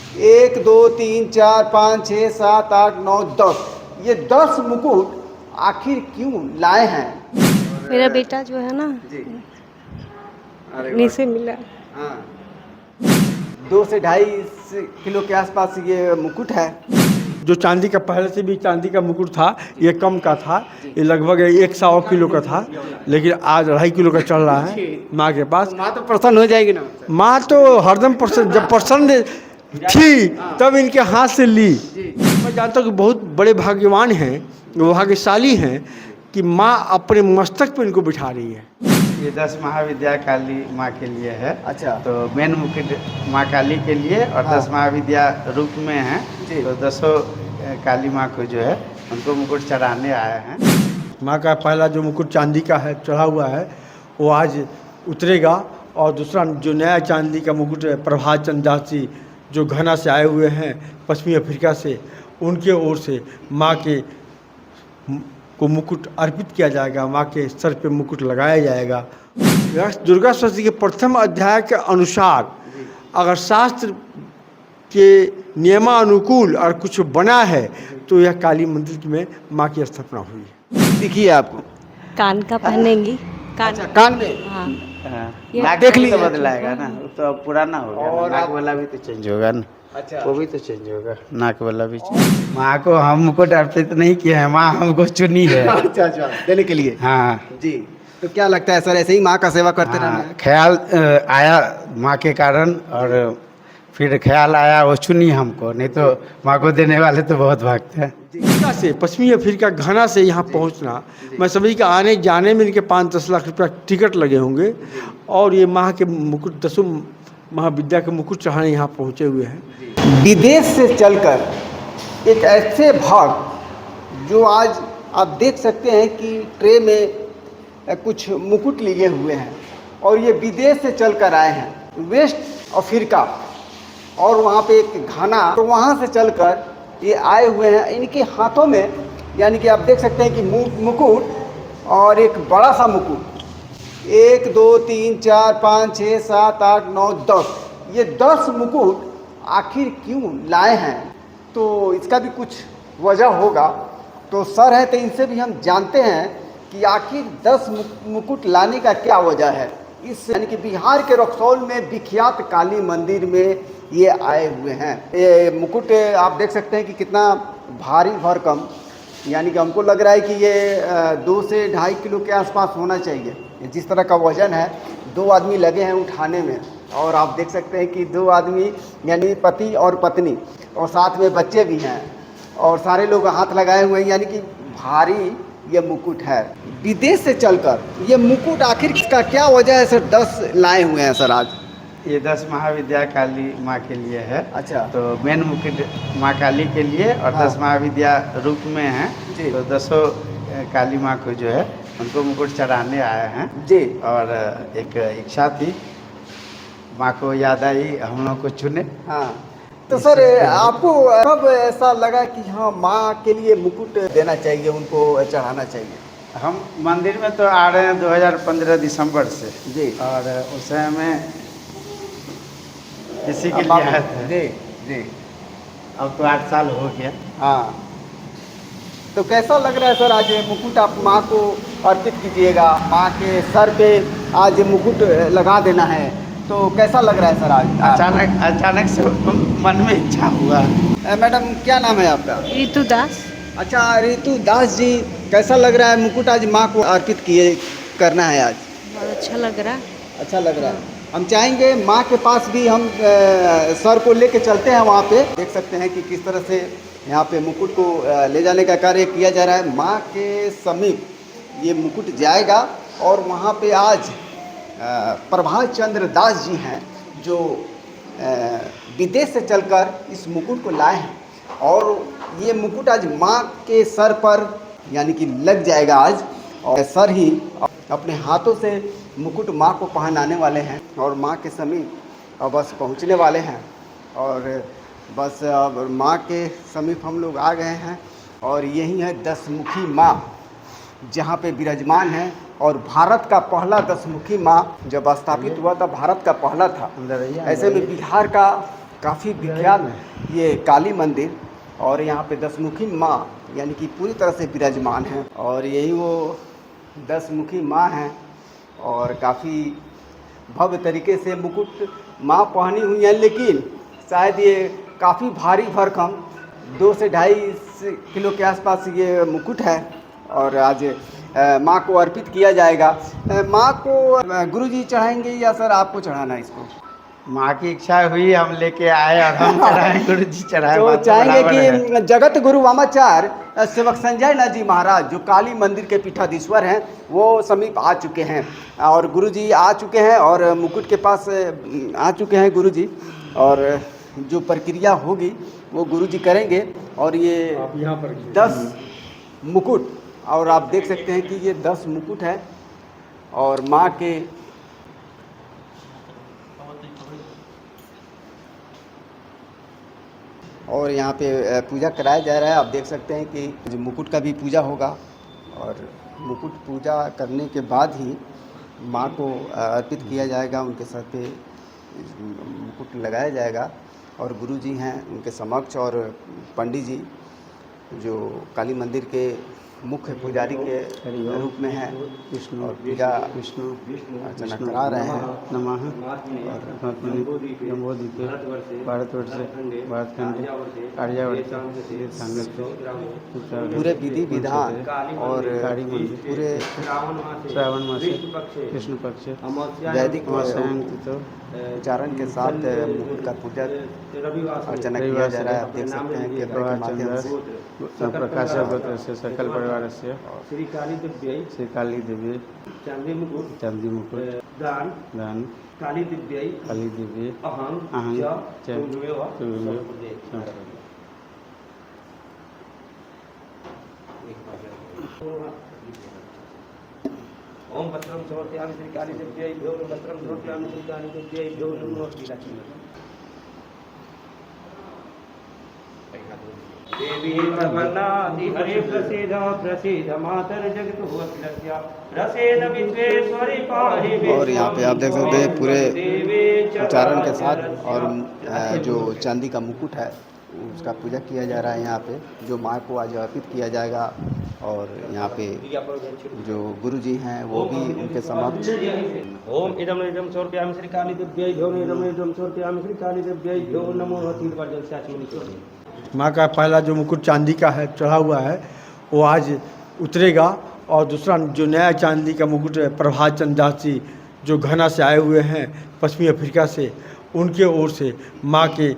एक दो तीन चार पाँच छः सात आठ नौ 10, ये 10 मुकुट आखिर क्यों लाए हैं? मेरा बेटा जो है ना जी। उन्हीं से मिला। हाँ, 2 से 2.5 किलो के आसपास ये मुकुट है। जो चांदी का पहले से भी चांदी का मुकुट था, ये कम का था, ये लगभग 1 सवा किलो का था, लेकिन आज 2.5 किलो का चल रहा है माँ के पास। माँ तो प्रसन्न हो जाएगी ना? माँ तो हरदम प्रसन्न, जब प्रसन्न थी तब इनके हाथ से ली। मैं जानता हूँ कि बहुत बड़े भाग्यवान हैं, वो भाग्यशाली हैं कि माँ अपने मस्तक पे इनको बिठा रही है। ये 10 महाविद्या काली माँ के लिए है। अच्छा। तो मेन मुकुट माँ काली के लिए और हाँ। 10 महाविद्या रूप में हैं। जी। तो 10 काली माँ को जो है उनको मुकुट चढ़ाने आए हैं। माँ का पहला जो मुकुट चांदी का है चढ़ा हुआ है, वो आज उतरेगा। और दूसरा जो नया चांदी का मुकुट है, प्रभात चंद्र दास जी जो घना से आए हुए हैं पश्चिमी अफ्रीका से, उनके ओर से माँ के को मुकुट अर्पित किया जाएगा, माँ के सर पे मुकुट लगाया जाएगा। दुर्गा सप्तशती के प्रथम अध्याय के अनुसार अगर शास्त्र के नियमानुकूल और कुछ बना है तो यह काली मंदिर में माँ की स्थापना हुई है। दिखिए आपको कान का पहनेंगी। कान अच्छा, कान में। हाँ। नाक देख देख लीजिए। तो बदलाएगा ना, वो तो अब पुराना हो गया और ना, नाक आप- वाला भी तो चेंज होगा ना। अच्छा। वो भी तो चेंज होगा, नाक वाला भी चेंज। माँ को हम मुकुट अर्पित नहीं किए हैं, माँ हमको चुनी है। अच्छा अच्छा, देने के लिए। हाँ जी। तो क्या लगता है सर, ऐसे ही माँ का सेवा करते रहना हाँ, है? ख्याल आया माँ के कारण, और फिर ख्याल आया वो चुनी हमको, नहीं तो माँ को देने वाले तो बहुत भागते हैं। अफ्रीका से, पश्चिमी अफ्रीका घना से यहाँ पहुँचना, मैं सभी का आने जाने में इनके 5-10 लाख रुपया टिकट लगे होंगे, और ये माँ के मुकुट 10 महाविद्या के मुकुट चढ़ाने यहाँ पहुँचे हुए हैं। विदेश से चलकर एक ऐसे भाग जो आज आप देख सकते हैं कि ट्रे में कुछ मुकुट लिए हुए हैं, और ये विदेश से चलकर आए हैं, वेस्ट अफ्रीका, और वहाँ पे एक घाना, तो वहाँ से चलकर ये आए हुए हैं। इनके हाथों में यानी कि आप देख सकते हैं कि मुकुट, और एक बड़ा सा मुकुट, 1 2 3 4 5 6 7 8 9 10, ये 10 मुकुट आखिर क्यों लाए हैं? तो इसका भी कुछ वजह होगा। तो सर है तो इनसे भी हम जानते हैं कि आखिर 10 मुकुट लाने का क्या वजह है। इस यानी कि बिहार के रक्सौल में विख्यात काली मंदिर में ये आए हुए हैं। ये मुकुट आप देख सकते हैं कि कितना भारी भरकम, यानी कि हमको लग रहा है कि ये 2 से 2.5 किलो के आसपास होना चाहिए। जिस तरह का वजन है, 2 आदमी लगे हैं उठाने में, और आप देख सकते हैं कि 2 आदमी यानी पति और पत्नी, और साथ में बच्चे भी हैं, और सारे लोग हाथ लगाए हुए हैं, यानी कि भारी ये मुकुट है। विदेश से चलकर ये मुकुट आखिर इसका क्या वजह है सर? 10 लाए हुए हैं सर आज। ये 10 महाविद्या काली माँ के लिए है। अच्छा। तो मेन मुकुट माँ काली के लिए और हाँ। 10 महाविद्या रूप में हैं। जी। तो 10 काली माँ को जो है उनको मुकुट चढ़ाने आए हैं। जी। और एक इच्छा थी, माँ को याद आई, हम लोग को चुने। हाँ, तो सर आपको कब ऐसा लगा कि हाँ माँ के लिए मुकुट देना चाहिए, उनको चढ़ाना चाहिए? हम मंदिर में तो आ रहे हैं 2015 दिसंबर से। जी। और उस समय में इसी के अब लिए आप- आए थे। जी जी। अब तो 8 साल हो गया। हाँ, तो कैसा लग रहा है सर आज ये मुकुट आप माँ को अर्पित कीजिएगा, माँ के सर पे आज ये मुकुट लगा देना है, तो कैसा लग रहा है सर आज? अचानक से मन में इच्छा हुआ। मैडम क्या नाम है आपका? रितु दास। अच्छा, रितु दास जी, कैसा लग रहा है मुकुट आज माँ को अर्पित किए करना है आज? बहुत अच्छा लग रहा। अच्छा लग रहा है। हम चाहेंगे माँ के पास भी हम सर को लेके चलते हैं, वहाँ पे देख सकते हैं कि किस तरह से यहाँ पे मुकुट को ले जाने का कार्य किया जा रहा है। माँ के समीप ये मुकुट जाएगा, और वहाँ पे आज प्रभात चंद्र दास जी हैं जो विदेश से चलकर इस मुकुट को लाए हैं, और ये मुकुट आज माँ के सर पर यानी कि लग जाएगा आज, और सर ही अपने हाथों से मुकुट माँ को पहनाने वाले हैं, और माँ के समीप बस पहुँचने वाले हैं। और बस अब माँ के समीप हम लोग आ गए हैं, और यही है 10 मुखी माँ जहाँ पे विराजमान है। और भारत का पहला 10 मुखी माँ जब स्थापित हुआ था, भारत का पहला था। अंदर आइए, ऐसे में बिहार का काफ़ी विख्यात ये काली मंदिर, और यहाँ पे दशमुखी माँ यानी कि पूरी तरह से विराजमान है, और यही वो दशमुखी माँ हैं। और काफ़ी भव्य तरीके से मुकुट माँ पहनी हुई हैं, लेकिन शायद ये काफ़ी भारी भरकम 2 से 2.5 किलो के आसपास ये मुकुट है, और आज माँ को अर्पित किया जाएगा। माँ को गुरुजी चढ़ाएंगे या सर आपको चढ़ाना है इसको? माँ की इच्छा हुई, हम लेके आए और हम चढ़ाए, गुरु जी चढ़ाए। तो बात चाहेंगे बराबर है। कि जगत गुरु वामाचार्य सेवक संजय नाथ जी महाराज जो काली मंदिर के पीठाधीश्वर हैं, वो समीप आ चुके हैं, और गुरुजी आ चुके हैं और मुकुट के पास आ चुके हैं गुरुजी, और जो प्रक्रिया होगी वो गुरुजी करेंगे। और ये आप यहाँ पर 10 मुकुट, और आप देख सकते हैं कि ये 10 मुकुट है, और माँ के और यहाँ पे पूजा कराया जा रहा है। आप देख सकते हैं कि जो मुकुट का भी पूजा होगा, और मुकुट पूजा करने के बाद ही माँ को अर्पित किया जाएगा, उनके सर पे मुकुट लगाया जाएगा। और गुरुजी हैं उनके समक्ष, और पंडित जी जो काली मंदिर के मुख्य पुजारी के रूप में हैं और पूजा अर्चना करा रहे हैं। नमः नमोदीपे भारतवर्ष भारतखंड आर्यावर्त पूरे विधि विधान और पूरे श्रावण मास कृष्ण पक्ष वैदिक तो उच्चारण के साथ मुकुट का पूजा अर्चना किया जा रहा है। आप देख सकते हैं कि माध्यम से प्रकाश से सकल परिवार से श्री काली देवी चांदी मुकुट दान काली दिव्य अहं ओम वस्त्रम समर्पयामि श्री काली देव्यै भ्यो वस्त्रम समर्पयामि श्री काली देव्यै भ्यो नमो श्रीलक्ष्मी देवी प्रपन्नाति हरे प्रसीद प्रसीद मातर जगत होस्लस्य रसेन विश्वेश्वरी पाहि। और यहाँ पे आप देख सकते हैं पूरे उच्चारण के साथ, और जो चांदी का मुकुट है उसका पूजा किया जा रहा है यहाँ पे, जो माँ को आज अर्पित किया जाएगा। और यहाँ पे जो गुरुजी हैं वो भी उनके समक्ष। ओम इदम इदम समर्पयामि श्री काली देव्यै भ्यो इदम इदम समर्पयामि श्री काली देव्यै भ्यो नमो तीन बार जल से आचमन। माँ का पहला जो मुकुट चांदी का है चढ़ा हुआ है वो आज उतरेगा, और दूसरा जो नया चांदी का मुकुट है प्रभात चंद्र दास जी जो घना से आए हुए हैं पश्चिमी अफ्रीका से, उनके ओर से माँ के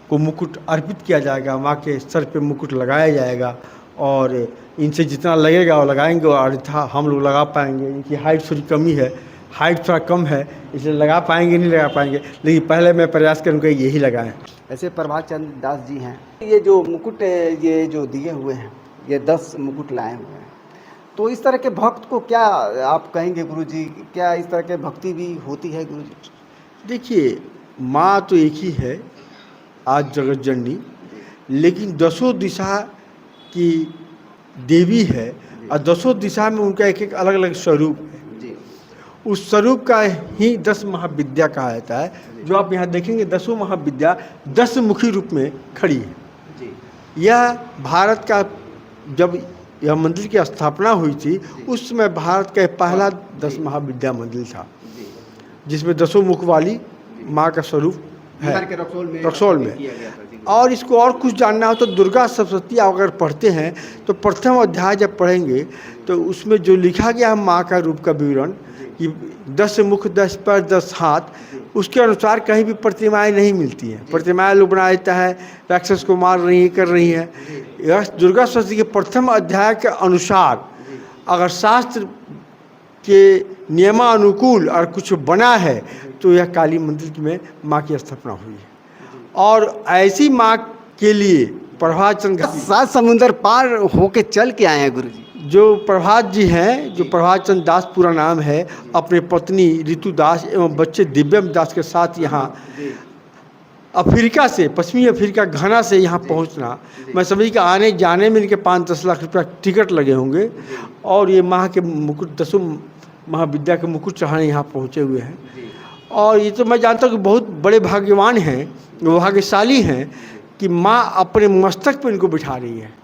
को मुकुट अर्पित किया जाएगा। माँ के सर पे मुकुट लगाया जाएगा, और इनसे जितना लगेगा वो लगाएंगे, और अन्यथा हम लोग लगा पाएंगे। इनकी हाइट थोड़ी कमी है, हाइट थोड़ा कम है, इसलिए लगा पाएंगे नहीं लगा पाएंगे, लेकिन पहले मैं प्रयास करूँगा यही लगाएं। ऐसे प्रभात चंद्र दास जी हैं। ये जो मुकुट ये जो दिए हुए हैं, ये 10 मुकुट लाए हुए हैं। तो इस तरह के भक्त को क्या आप कहेंगे गुरुजी, क्या इस तरह के भक्ति भी होती है गुरुजी? देखिए, माँ तो एक ही है आज जगत जननी, लेकिन 10 दिशा की देवी है, और 10 दिशा में उनका एक एक अलग अलग स्वरूप है। उस स्वरूप का ही 10 महाविद्या कहा जाता है। जो आप यहाँ देखेंगे 10 महाविद्या 10 मुखी रूप में खड़ी है। यह भारत का, जब यह मंदिर की स्थापना हुई थी उस समय भारत का पहला 10 महाविद्या मंदिर था, जिसमें 10 मुख वाली माँ का स्वरूप है रक्सौल में। और इसको और कुछ जानना हो तो दुर्गा सप्तशती अगर पढ़ते हैं तो प्रथम अध्याय जब पढ़ेंगे तो उसमें जो लिखा गया है माँ का रूप का विवरण कि 10 मुख 10 पैर 10 हाथ, उसके अनुसार कहीं भी प्रतिमाएं नहीं मिलती हैं। प्रतिमाएं लोग बना देता है, राक्षस को मार रही है, कर रही हैं। यह दुर्गा सप्तशती के प्रथम अध्याय के अनुसार अगर शास्त्र के नियमानुकूल और कुछ बना है तो यह काली मंदिर में माँ की स्थापना हुई है। और ऐसी माँ के लिए प्रभात चंद्र 7 समुंदर पार होके चल के आए हैं गुरुजी। जो प्रभात जी हैं, जो प्रभात चंद्र दास पूरा नाम है, अपने पत्नी ऋतु दास एवं बच्चे दिव्यम दास के साथ यहाँ अफ्रीका से, पश्चिमी अफ्रीका घना से यहाँ पहुँचना, मैं समझी कि आने जाने में इनके 5-10 लाख रुपया टिकट लगे होंगे। और ये माँ के मुकुट 10 महाविद्या के मुकुट चढ़ाने यहाँ पहुँचे हुए हैं। और ये तो मैं जानता हूँ कि बहुत बड़े भाग्यवान हैं, वो भाग्यशाली हैं कि माँ अपने मस्तक पर इनको बिठा रही है।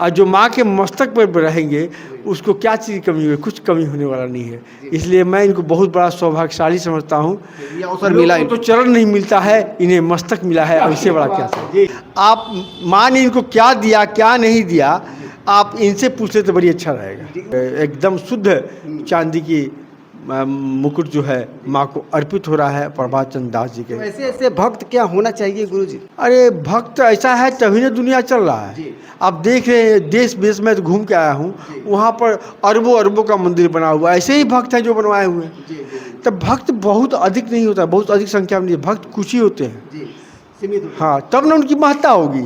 और जो माँ के मस्तक पर रहेंगे उसको क्या चीज़ की कमी हुई, कुछ कमी होने वाला नहीं है। इसलिए मैं इनको बहुत बड़ा सौभाग्यशाली समझता हूँ। ये अवसर मिला लोगों को तो चरण नहीं मिलता है, इन्हें मस्तक मिला है, अब इससे बड़ा क्या चाहिए। आप माँ ने इनको क्या दिया क्या नहीं दिया आप इनसे पूछ ले तो बड़ी अच्छा रहेगा। एकदम शुद्ध चांदी की मुकुट जो है माँ को अर्पित हो रहा है प्रभात चंद्र दास जी के। तो ऐसे ऐसे भक्त क्या होना चाहिए गुरुजी? अरे भक्त ऐसा है तभी ना दुनिया चल रहा है। आप देख रहे हैं देश विदेश में तो घूम के आया हूँ, वहाँ पर अरबों अरबों का मंदिर बना हुआ है, ऐसे ही भक्त हैं जो बनवाए हुए हैं। तब भक्त बहुत अधिक नहीं होता, बहुत अधिक संख्या में नहीं, भक्त कुछ ही होते हैं। हाँ, तब ना उनकी महत्ता होगी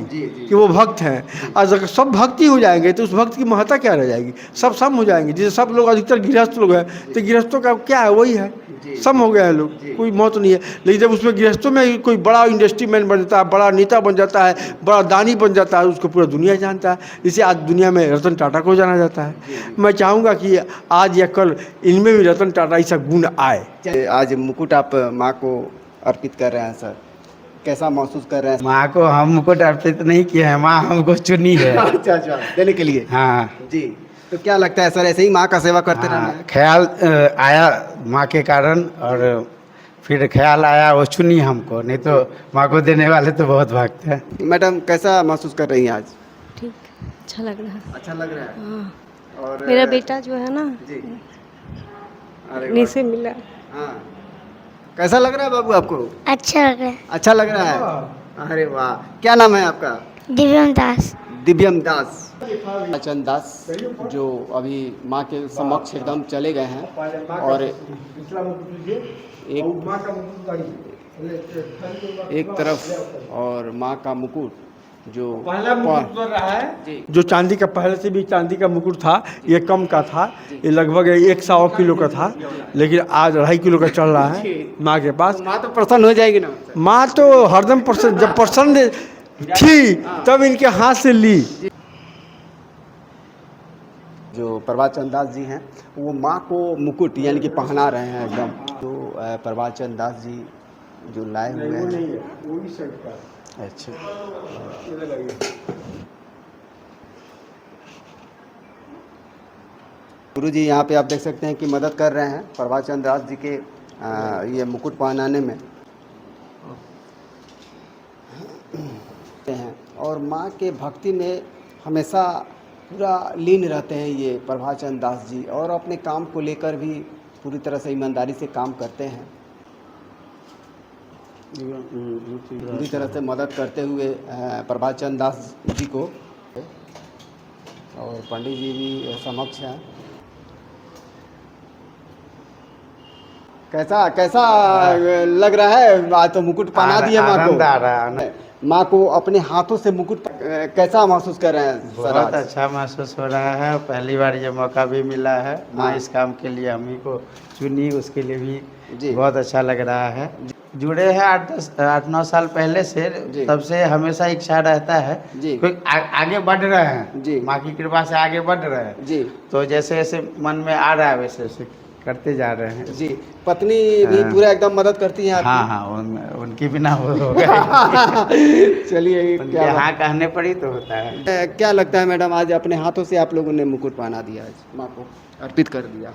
कि वो भक्त हैं। और अगर सब भक्ति हो जाएंगे तो उस भक्त की महत्ता क्या रह जाएगी? सब सम हो जाएंगे। जैसे सब लोग अधिकतर गृहस्थ लोग हैं तो गृहस्थों का क्या है, वही है, सम हो गया है लोग, कोई मौत नहीं है। लेकिन जब उसमें गृहस्थों में कोई बड़ा इंडस्ट्रीमैन बन जाता है, बड़ा नेता बन जाता है, बड़ा दानी बन जाता है, उसको पूरा दुनिया जानता है। जैसे आज दुनिया में रतन टाटा को जाना जाता है। मैं चाहूँगा कि आज या कल इनमें भी रतन टाटा ऐसा गुण आए। आज मुकुट आप माँ को अर्पित कर रहे हैं सर, कैसा महसूस कर रहे हैं? माँ को हम मुकुट अर्पित नहीं किए हैं, माँ हमको चुनी है। अच्छा देने के लिए। हाँ जी, तो क्या लगता है सर ऐसे ही माँ का सेवा करते रहना है? ख्याल आया माँ के कारण, और फिर ख्याल आया वो चुनी हमको, नहीं तो माँ को देने वाले तो बहुत भक्त हैं। मैडम कैसा महसूस कर रही हैं आज? ठीक, अच्छा लग रहा है। अच्छा लग रहा है। हाँ, और मेरा बेटा जो है ना जी, अरे उन्हीं से मिला। हाँ, कैसा लग रहा है बाबू आपको? अच्छा लग रहा है। अच्छा लग रहा है। अरे वाह, क्या नाम है आपका? दिव्यम दास। दिव्यम दास। चंद दास जो अभी माँ के समक्ष एकदम चले गए हैं और एक तरफ और माँ का मुकुट जो पहला मुकुट बन रहा है जी। जो चांदी का, पहले से भी चांदी का मुकुट था, ये कम का था, ये लगभग 100 किलो का था, लेकिन आज 2.5 किलो का चल रहा है माँ के पास। माँ तो प्रसन्न हो जाएगी ना? माँ तो हरदम प्रसन्न, जब प्रसन्न थी तब इनके हाथ से ली। जो प्रभात चंद दास जी हैं वो माँ को मुकुट यानी कि पहना रहे हैं एकदम। तो प्रभात चंद दास जी जो लाए हुए हैं। अच्छा, गुरु जी यहाँ पे आप देख सकते हैं कि मदद कर रहे हैं प्रभात चंद दास जी के ये मुकुट पहनाने में हैं। और माँ के भक्ति में हमेशा पूरा लीन रहते हैं ये प्रभात चंद दास जी, और अपने काम को लेकर भी पूरी तरह से ईमानदारी से काम करते हैं, पूरी तरह से मदद करते हुए प्रभात चंद दास जी को। और पंडित जी भी समक्ष हैं। कैसा कैसा लग रहा है? आज तो मुकुट पहना दिया माँ को। आ रहा है, माँ को अपने हाथों से मुकुट कैसा महसूस कर रहे हैं सर? बहुत अच्छा महसूस हो रहा है। पहली बार ये मौका भी मिला है, माँ हाँ। इस काम के लिए हम ही को चुनी, उसके लिए भी जी। बहुत अच्छा लग रहा है। जुड़े हैं 8-9 साल पहले से, जी। तब से हमेशा इच्छा रहता है जी। कोई आगे बढ़ रहे हैं जी। माँ की कृपा से आगे बढ़ रहे हैं जी तो जैसे जैसे मन में आ रहा है वैसे वैसे करते जा रहे हैं। जी, पत्नी भी पूरा एकदम मदद करती हैं आपकी? हाँ हाँ, उनकी बिना हो गया। चलिए, उनके क्या हाँ कहने पर ही तो होता है। क्या लगता है मैडम आज अपने हाथों से आप लोगों ने मुकुट पहना दिया, आज माँ को अर्पित कर दिया?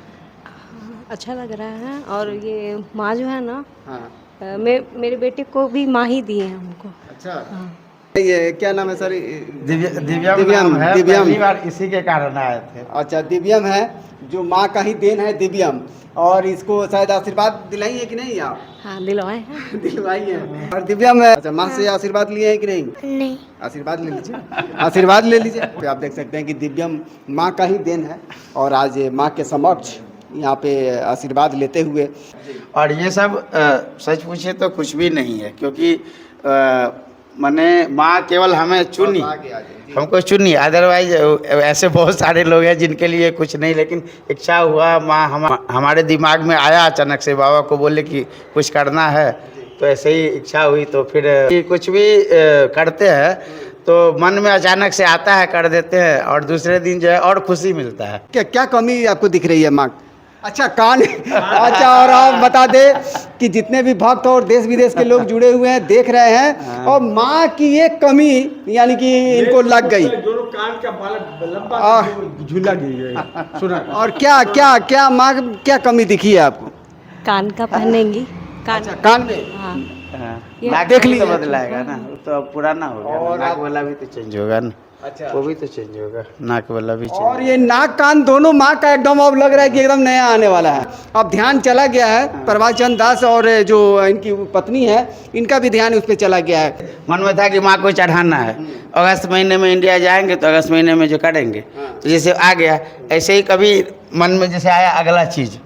अच्छा लग रहा है। और ये माँ जो है ना, हाँ, मेरे बेटे को भी माँ ही दिए हैं हमको। अच्छा। हाँ। ये क्या नाम है सर? दिव्यम है, पहली बार इसी के कारण आए थे। अच्छा, दिव्यम है, जो माँ का ही देन है दिव्यम। और इसको शायद आशीर्वाद दिलाई है कि नहीं आप? हाँ, दिलवाए हैं। दिलवाई है। और दिव्यम है, अच्छा, माँ से आशीर्वाद लिए हैं कि नहीं? नहीं। आशीर्वाद ले लीजिए, आशीर्वाद ले लीजिए। तो आप देख सकते हैं कि दिव्यम माँ का ही देन है, और आज माँ के समक्ष यहाँ पे आशीर्वाद लेते हुए। और ये सब सच पूछे तो कुछ भी नहीं है, क्योंकि मैंने माँ केवल हमें चुनी, हमको चुनी। अदरवाइज ऐसे बहुत सारे लोग हैं जिनके लिए कुछ नहीं, लेकिन इच्छा हुआ, माँ हमारे दिमाग में आया अचानक से, बाबा को बोले कि कुछ करना है, तो ऐसे ही इच्छा हुई। तो फिर कुछ भी करते हैं तो मन में अचानक से आता है, कर देते हैं, और दूसरे दिन जो है और खुशी मिलता है। क्या क्या कमी आपको दिख रही है माँ? अच्छा कान अच्छा, और आप बता दें कि जितने भी भक्त और देश विदेश के लोग जुड़े हुए हैं देख रहे हैं, और माँ की एक कमी यानी कि इनको लग गई, दोनों कान का बाल लंबा आह। झूला गिर गया सुना। और क्या क्या क्या माँ क्या कमी दिखी है आपको? कान का पहनेंगी, कान कान में हाँ हाँ, नाक देख भी लीजिए। तो बदलाएगा ना, वो तो अब पुराना हो गया और ना, नाक आप- वाला भी तो चेंज होगा ना, अच्छा, वो भी तो चेंज होगा, नाक वाला भी चेंज और ये नाक कान दोनों माँ का एकदम अब लग रहा है कि एकदम नया आने वाला है। अब ध्यान चला गया है प्रभात चंद्र दास और जो इनकी पत्नी है इनका भी ध्यान उस पर चला गया है। मन में था कि माँ को चढ़ाना है, अगस्त महीने में इंडिया जाएंगे तो अगस्त महीने में जो करेंगे, तो जैसे आ गया ऐसे ही कभी मन में जैसे आया अगला चीज,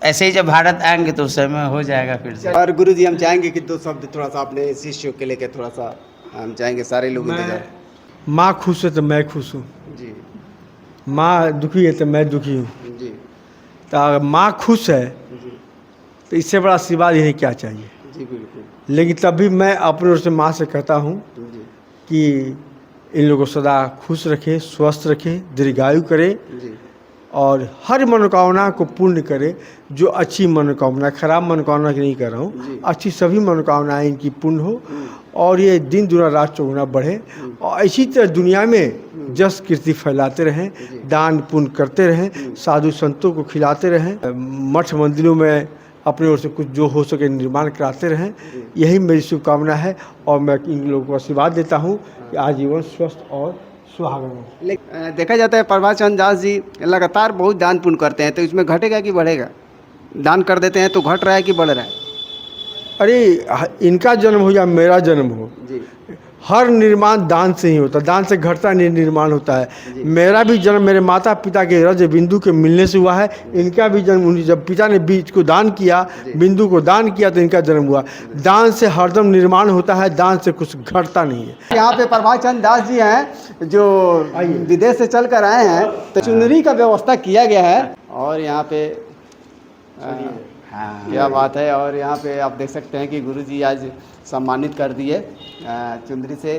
ऐसे ही जब भारत आएंगे तो उस समय हो जाएगा फिर से। और गुरु जी हम चाहेंगे कि दो शब्द थोड़ा सा अपने शिष्यों के लेके थोड़ा सा हम चाहेंगे, सारे लोग इंतजार। माँ खुश है तो मैं खुश हूँ, जी माँ दुखी है तो मैं दुखी हूँ। जी तो अगर माँ खुश है जी तो इससे बड़ा आशीर्वाद यही क्या चाहिए। जी बिल्कुल लेकिन तब भी मैं अपने ओर से माँ से कहता हूँ जी कि इन लोगों को सदा खुश रखे, स्वस्थ रखे, दीर्घायु करे जी और हर मनोकामना को पूर्ण करे। जो अच्छी मनोकामना, खराब मनोकामना की नहीं कर रहा जी। हूँ, अच्छी सभी मनोकामनाएं इनकी पूर्ण हो और ये दिन दुना रात चौगुना बढ़े और इसी तरह दुनिया में जस कीर्ति फैलाते रहें, दान पुण्य करते रहें, साधु संतों को खिलाते रहें, मठ मंदिरों में अपने ओर से कुछ जो हो सके निर्माण कराते रहें। यही मेरी शुभकामना है और मैं इन लोगों को आशीर्वाद देता हूँ कि आजीवन स्वस्थ और सुहागन। देखा जाता है प्रभात चंद्र दास जी लगातार बहुत दान पुण्य करते हैं, तो इसमें घटेगा कि बढ़ेगा? दान कर देते हैं तो घट रहा है कि बढ़ रहा है? अरे इनका जन्म हो या मेरा जन्म हो, जी हर निर्माण दान से ही होता है, दान से घटता नहीं निर्माण होता है। मेरा भी जन्म मेरे माता पिता के रज बिंदु के मिलने से हुआ है, इनका भी जन्म उन्हीं जब पिता ने बीज को दान किया, बिंदु को दान किया तो इनका जन्म हुआ। दान से हरदम निर्माण होता है, दान से कुछ घटता नहीं है। यहाँ पे प्रभात चंद्र दास जी हैं जो विदेश से चल कर आए हैं, तो चुनरी का व्यवस्था किया गया है और यहाँ पे क्या बात है। और यहाँ पे आप देख सकते हैं कि गुरुजी आज सम्मानित कर दिए चुंदरी से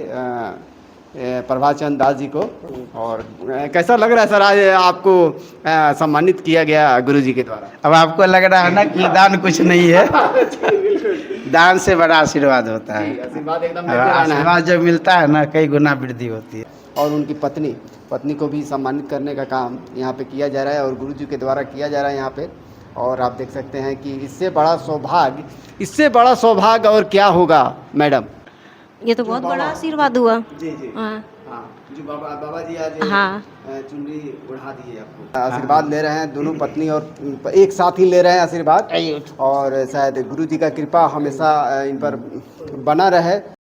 प्रभात चंद्र दास जी को। और कैसा लग रहा है सर आज आपको सम्मानित किया गया गुरुजी के द्वारा? अब आपको लग रहा है ना कि दान कुछ नहीं है, दान से बड़ा आशीर्वाद होता है। आशीर्वाद एकदम अब देते रहना है। आशीर्वाद जब मिलता है ना कई गुना वृद्धि होती है। और उनकी पत्नी को भी सम्मानित करने का काम यहाँ पे किया जा रहा है और गुरुजी के द्वारा किया जा रहा है यहाँ पे। और आप देख सकते हैं कि इससे बड़ा सौभाग्य और क्या होगा मैडम? ये तो बहुत बड़ा आशीर्वाद हुआ। जी जी हाँ हाँ, जो बाबा जी आज हाँ चुनरी उड़ा दिए आपको, आशीर्वाद ले रहे हैं दोनों पत्नी और एक साथ ही ले रहे हैं आशीर्वाद। और शायद गुरु जी का कृपा हमेशा इन पर बना रहे।